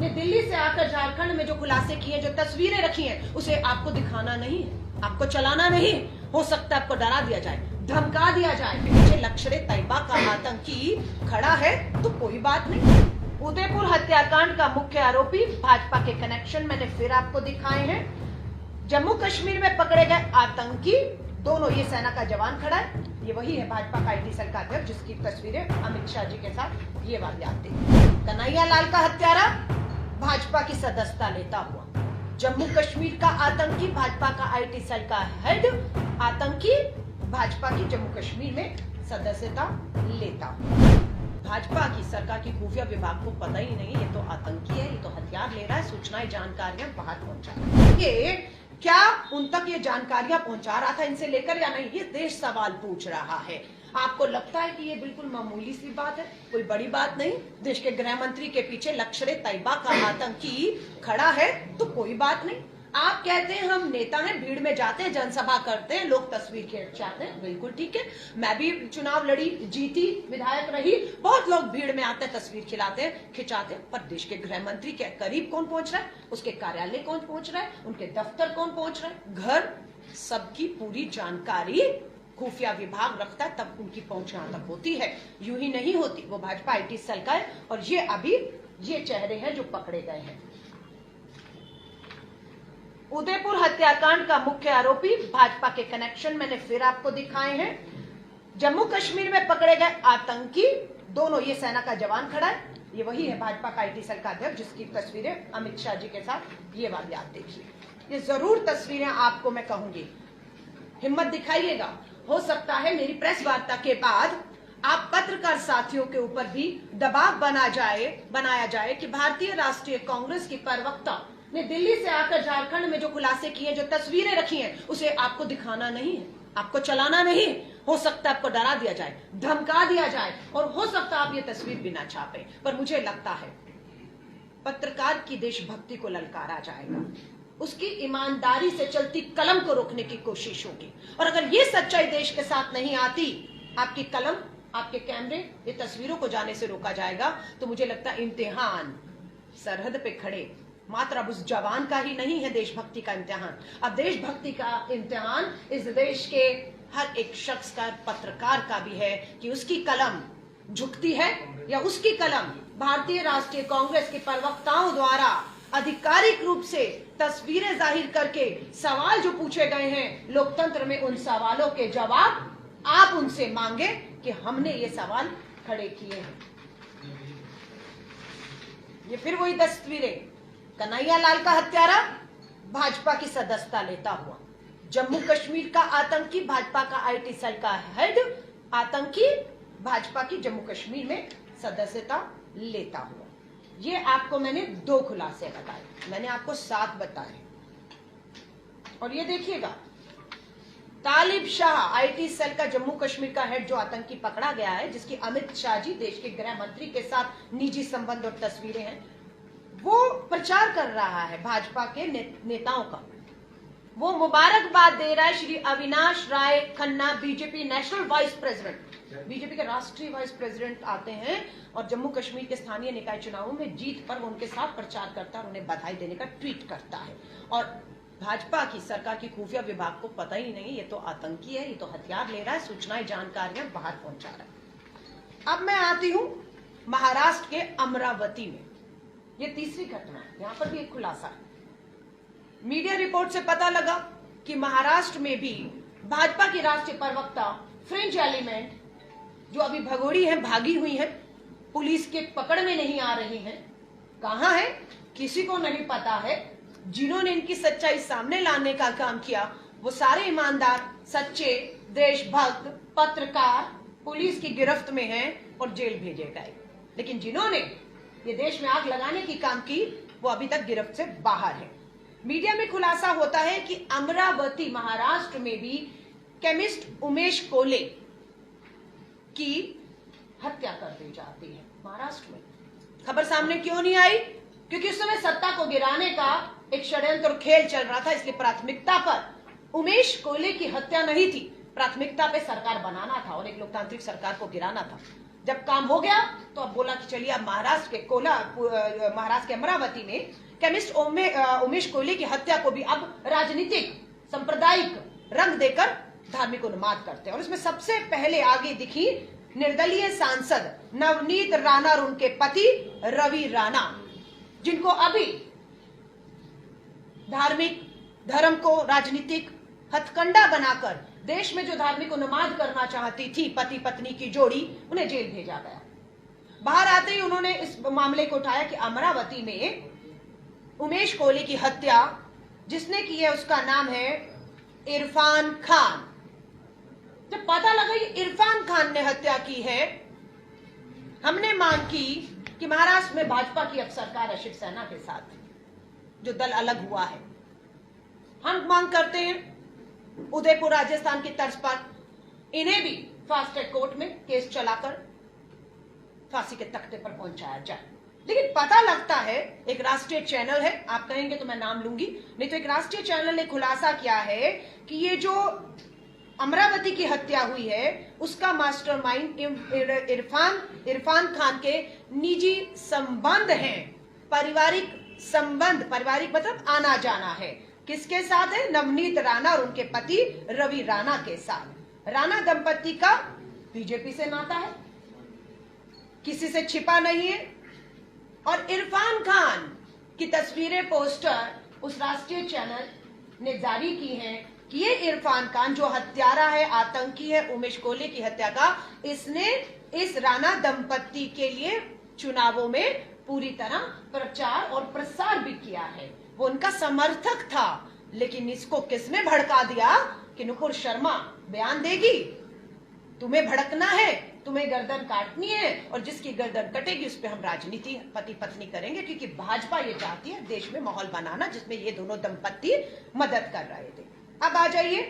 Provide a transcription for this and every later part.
ने दिल्ली से आकर झारखंड में जो खुलासे किए, जो तस्वीरें रखी हैं, उसे आपको दिखाना नहीं है, आपको चलाना नहीं। हो सकता है आपको डरा दिया जाए, धमका दिया जाए। पीछे लश्कर तैयबा का आतंकी खड़ा है तो कोई बात नहीं। उदयपुर हत्याकांड का मुख्य आरोपी भाजपा के कनेक्शन मैंने फिर आपको दिखाए हैं। जम्मू कश्मीर में पकड़े गए आतंकी दोनों, ये सेना का जवान खड़ा है, ये वही है भाजपा का IT सेल का अध्यक्ष जिसकी तस्वीरें अमित शाह जी के साथ ये वाली आती है। कन्हैया लाल का हत्यारा भाजपा की सदस्यता लेता हुआ, जम्मू कश्मीर का आतंकी भाजपा का IT सेल का हेड आतंकी भाजपा की जम्मू कश्मीर में सदस्यता लेता हुआ। भाजपा की सरकार की खुफिया विभाग को पता ही नहीं ये तो आतंकी है, ये तो हथियार ले रहा है, सूचनाएं जानकारियां बाहर पहुंचा रहा है। ये क्या उन तक ये जानकारियां पहुंचा रहा था इनसे लेकर या नहीं, ये देश सवाल पूछ रहा है। आपको लगता है कि ये बिल्कुल मामूली सी बात है, कोई बड़ी बात नहीं। देश के गृह मंत्री के पीछे लश्कर तैयबा का आतंकी खड़ा है तो कोई बात नहीं। आप कहते हैं हम नेता हैं, भीड़ में जाते हैं, जनसभा करते हैं, लोग तस्वीर खींचाते हैं, बिल्कुल ठीक है। मैं भी चुनाव लड़ी, जीती, विधायक रही, बहुत लोग भीड़ में आते हैं, तस्वीर खिंचाते हैं। पर देश के गृह मंत्री के करीब कौन पहुंच रहा है, उसके कार्यालय कौन पहुंच रहा है, उनके दफ्तर कौन पहुंच रहा है, घर, सबकी पूरी जानकारी खुफिया विभाग रखता है, तब उनकी पहुंच यहां तक होती है, यूं ही नहीं होती। वो भाजपा IT सेल का है और ये अभी ये चेहरे हैं जो पकड़े गए हैं। उदयपुर हत्याकांड का मुख्य आरोपी भाजपा के कनेक्शन मैंने फिर आपको दिखाए हैं। जम्मू कश्मीर में पकड़े गए आतंकी दोनों, ये सेना का जवान खड़ा है, ये वही है भाजपा का IT सेल का अध्यक्ष जिसकी तस्वीरें अमित शाह जी के साथ ये वाली आप देखिए। ये जरूर तस्वीरें आपको मैं कहूंगी, हिम्मत दिखाइएगा। हो सकता है मेरी प्रेस वार्ता के बाद आप पत्रकार साथियों के ऊपर भी दबाव बनाया जाए कि भारतीय राष्ट्रीय कांग्रेस की प्रवक्ता ने दिल्ली से आकर झारखंड में जो खुलासे किए, जो तस्वीरें रखी हैं, उसे आपको दिखाना नहीं है, आपको चलाना नहीं। हो सकता है आपको डरा दिया जाए, धमका दिया जाए और हो सकता है आप ये तस्वीर भी ना छापे। पर मुझे लगता है पत्रकार की देशभक्ति को ललकारा जाएगा, उसकी ईमानदारी से चलती कलम को रोकने की कोशिश होगी। और अगर ये सच्चाई देश के साथ नहीं आती, आपकी कलम, आपके कैमरे, ये तस्वीरों को जाने से रोका जाएगा, तो मुझे लगता है इम्तिहान सरहद पे खड़े मात्र अब उस जवान का ही नहीं है देशभक्ति का इम्तिहान, अब देशभक्ति का इम्तिहान इस देश के हर एक शख्स का, पत्रकार का भी है कि उसकी कलम झुकती है या उसकी कलम भारतीय राष्ट्रीय कांग्रेस के प्रवक्ताओं द्वारा आधिकारिक रूप से तस्वीरें जाहिर करके सवाल जो पूछे गए हैं लोकतंत्र में, उन सवालों के जवाब आप उनसे मांगे कि हमने ये सवाल खड़े किए हैं। ये फिर वही तस्वीरें, कन्हैया लाल का हत्यारा भाजपा की सदस्यता लेता हुआ, जम्मू कश्मीर का आतंकी भाजपा का IT सेल का हेड आतंकी भाजपा की जम्मू कश्मीर में सदस्यता लेता हुआ। ये आपको मैंने 2 खुलासे बताए, मैंने आपको 7 बताए। और ये देखिएगा, तालिब शाह IT सेल का जम्मू कश्मीर का हेड जो आतंकी पकड़ा गया है, जिसकी अमित शाह जी देश के गृह मंत्री के साथ निजी संबंध और तस्वीरें हैं, वो प्रचार कर रहा है भाजपा के नेताओं का। वो मुबारकबाद दे रहा है Shri Avinash Rai Khanna, BJP national vice president, BJP के राष्ट्रीय वाइस प्रेसिडेंट आते हैं और जम्मू कश्मीर के स्थानीय निकाय चुनावों में जीत पर वो उनके साथ प्रचार करता है और उन्हें बधाई देने का ट्वीट करता है। और भाजपा की सरकार की खुफिया विभाग को पता ही नहीं ये तो आतंकी है, ये तो हथियार ले रहा है, सूचनाएं जानकारियां बाहर पहुंचा रहा है। अब मैं आती हूं महाराष्ट्र के अमरावती में, ये तीसरी घटना है, यहां पर भी एक खुलासा है। मीडिया रिपोर्ट से पता लगा कि महाराष्ट्र में भी भाजपा की राष्ट्रीय प्रवक्ता फ्रेंच एलिमेंट जो अभी भगोड़ी हैं, भागी हुई हैं, पुलिस के पकड़ में नहीं आ रही हैं, कहां है किसी को नहीं पता है। जिन्होंने इनकी सच्चाई सामने लाने का काम किया वो सारे ईमानदार, सच्चे, देशभक्त पत्रकार पुलिस की गिरफ्त में हैं और जेल भेजे गए। लेकिन जिन्होंने ये देश में आग लगाने की काम की वो अभी तक गिरफ्त से बाहर है। मीडिया में खुलासा होता है कि अमरावती महाराष्ट्र में भी केमिस्ट उमेश कोले की हत्या कर दी जाती है। महाराष्ट्र में खबर सामने क्यों नहीं आई? क्योंकि उस समय सत्ता को गिराने का एक षड्यंत्र और खेल चल रहा था, इसलिए प्राथमिकता पर उमेश कोले की हत्या नहीं थी, प्राथमिकता पे सरकार बनाना था और एक लोकतांत्रिक सरकार को गिराना था। जब काम हो गया तो अब बोला कि चलिए अब महाराष्ट्र के अमरावती में केमिस्ट उमेश कोहली की हत्या को भी अब राजनीतिक सांप्रदायिक रंग देकर धार्मिक उन्माद करते हैं। और इसमें सबसे पहले आगे दिखी निर्दलीय सांसद नवनीत राणा और उनके पति रवि राणा, जिनको अभी धार्मिक धर्म को राजनीतिक हथकंडा बनाकर देश में जो धार्मिक उन्माद करना चाहती थी पति पत्नी की जोड़ी, उन्हें जेल भेजा गया। बाहर आते ही उन्होंने इस मामले को उठाया कि अमरावती में उमेश कोहली की हत्या जिसने की है उसका नाम है इरफान खान। जब पता लगा कि इरफान खान ने हत्या की है, हमने मांग की कि महाराष्ट्र में भाजपा की अब सरकार है शिवसेना के साथ, जो दल अलग हुआ है, हम मांग करते हैं उदयपुर राजस्थान की तर्ज पर इन्हें भी फास्ट ट्रैक कोर्ट में केस चलाकर फांसी के तख्ते पर पहुंचाया जाए। लेकिन पता लगता है एक राष्ट्रीय चैनल है, आप कहेंगे तो मैं नाम लूंगी, नहीं तो एक राष्ट्रीय चैनल ने खुलासा किया है कि ये जो अमरावती की हत्या हुई है उसका मास्टरमाइंड इरफान खान के निजी संबंध हैं, पारिवारिक संबंध, पारिवारिक मतलब आना जाना है। किसके साथ है? नवनीत राणा और उनके पति रवि राणा के साथ। राणा दंपति का बीजेपी से नाता है, किसी से छिपा नहीं है। और इरफान खान की तस्वीरें पोस्टर उस राष्ट्रीय चैनल ने जारी की हैं कि ये इरफान खान जो हत्यारा है, आतंकी है उमेश कोहली की हत्या का, इसने इस राणा दंपति के लिए चुनावों में पूरी तरह प्रचार और प्रसार भी किया है, वो उनका समर्थक था। लेकिन इसको किसने भड़का दिया कि नुपुर शर्मा बयान देगी, तुम्हें भड़कना है, तुम्हें गर्दन काटनी है, और जिसकी गर्दन कटेगी उस पर हम राजनीति पति पत्नी करेंगे, क्योंकि भाजपा ये चाहती है देश में माहौल बनाना जिसमें ये दोनों दंपति मदद कर रहे थे। अब आ जाइए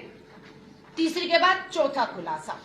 तीसरी के बाद चौथा खुलासा।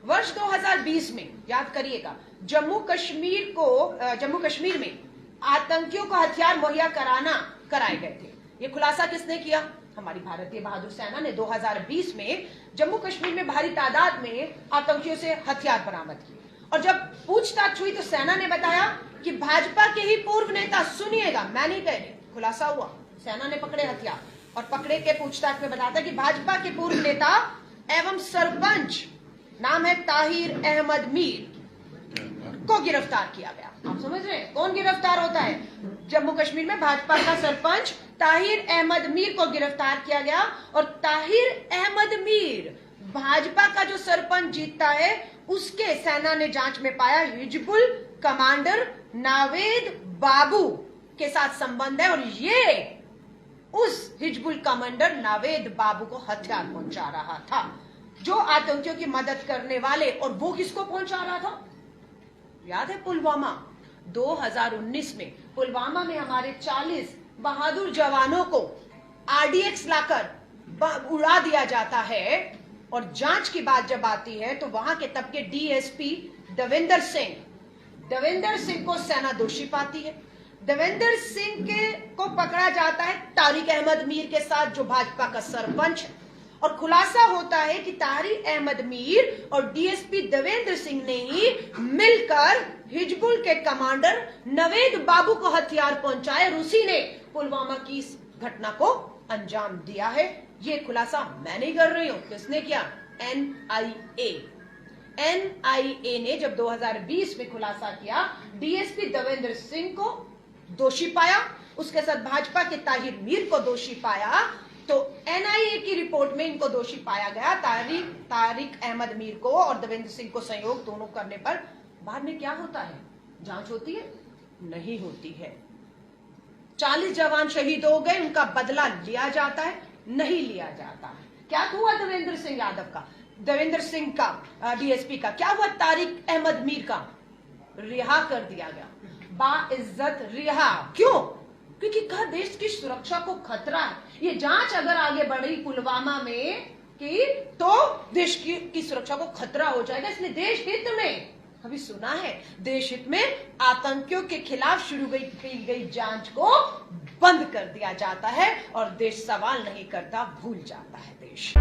वर्ष 2020 में याद करिएगा जम्मू कश्मीर में आतंकियों को हथियार मुहैया कराए गए थे। ये खुलासा किसने किया? हमारी भारतीय बहादुर सेना ने 2020 में जम्मू कश्मीर में भारी तादाद में आतंकियों से हथियार बरामद किए। और जब पूछताछ हुई तो सेना ने बताया कि भाजपा के ही पूर्व नेता, सुनिएगा मैं नहीं कह रही, खुलासा हुआ सेना ने पकड़े हथियार, और पकड़े के पूछताछ में बताया कि भाजपा के पूर्व नेता एवं सरपंच, नाम है ताहिर अहमद मीर, को गिरफ्तार किया गया। आप समझ रहे हैं कौन गिरफ्तार होता है? जम्मू कश्मीर में भाजपा का सरपंच ताहिर अहमद मीर को गिरफ्तार किया गया। और ताहिर अहमद मीर भाजपा का जो सरपंच जीतता है उसके सेना ने जांच में पाया हिजबुल कमांडर नावेद बाबू के साथ संबंध है, और ये उस हिजबुल कमांडर नावेद बाबू को हथियार पहुंचा रहा था, जो आतंकियों की मदद करने वाले। और वो किसको पहुंचा रहा था? याद है पुलवामा 2019 में पुलवामा में हमारे 40 बहादुर जवानों को आरडीएक्स लाकर उड़ा दिया जाता है। और जांच की बात जब आती है तो वहां के तब के डीएसपी देवेंद्र सिंह को सेना दोषी पाती है। देवेंद्र सिंह को पकड़ा जाता है तारिक अहमद मीर के साथ, जो भाजपा का सरपंच है। और खुलासा होता है कि तारिक अहमद मीर और डीएसपी देवेंद्र सिंह ने ही मिलकर हिजबुल के कमांडर नवेद बाबू को हथियार पहुंचाए, और उसी ने पुलवामा की इस घटना को अंजाम दिया है। ये खुलासा मैं नहीं कर रही हूं, किसने किया? एनआईए ने जब 2020 में खुलासा किया, डीएसपी देवेंद्र सिंह को दोषी पाया, उसके साथ भाजपा के ताहिर मीर को दोषी पाया, तो एनआईए की रिपोर्ट में इनको दोषी पाया गया, तारिक अहमद मीर को और देवेंद्र सिंह को संयोग दोनों करने पर। बाद में क्या होता है? जांच होती है? नहीं होती है। 40 जवान शहीद हो गए, उनका बदला लिया जाता है? नहीं लिया जाता है। क्या हुआ देवेंद्र सिंह यादव का, देवेंद्र सिंह का, डीएसपी का? क्या हुआ तारिक अहमद मीर का? रिहा कर दिया गया, बाइज्जत रिहा। क्यों? क्योंकि कहा देश की सुरक्षा को खतरा है। ये जांच अगर आगे बढ़ी पुलवामा में कि तो देश की सुरक्षा को खतरा हो जाएगा, इसलिए देश हित में, कभी सुना है देश हित में आतंकियों के खिलाफ शुरू की गई जांच को बंद कर दिया जाता है, और देश सवाल नहीं करता, भूल जाता है देश।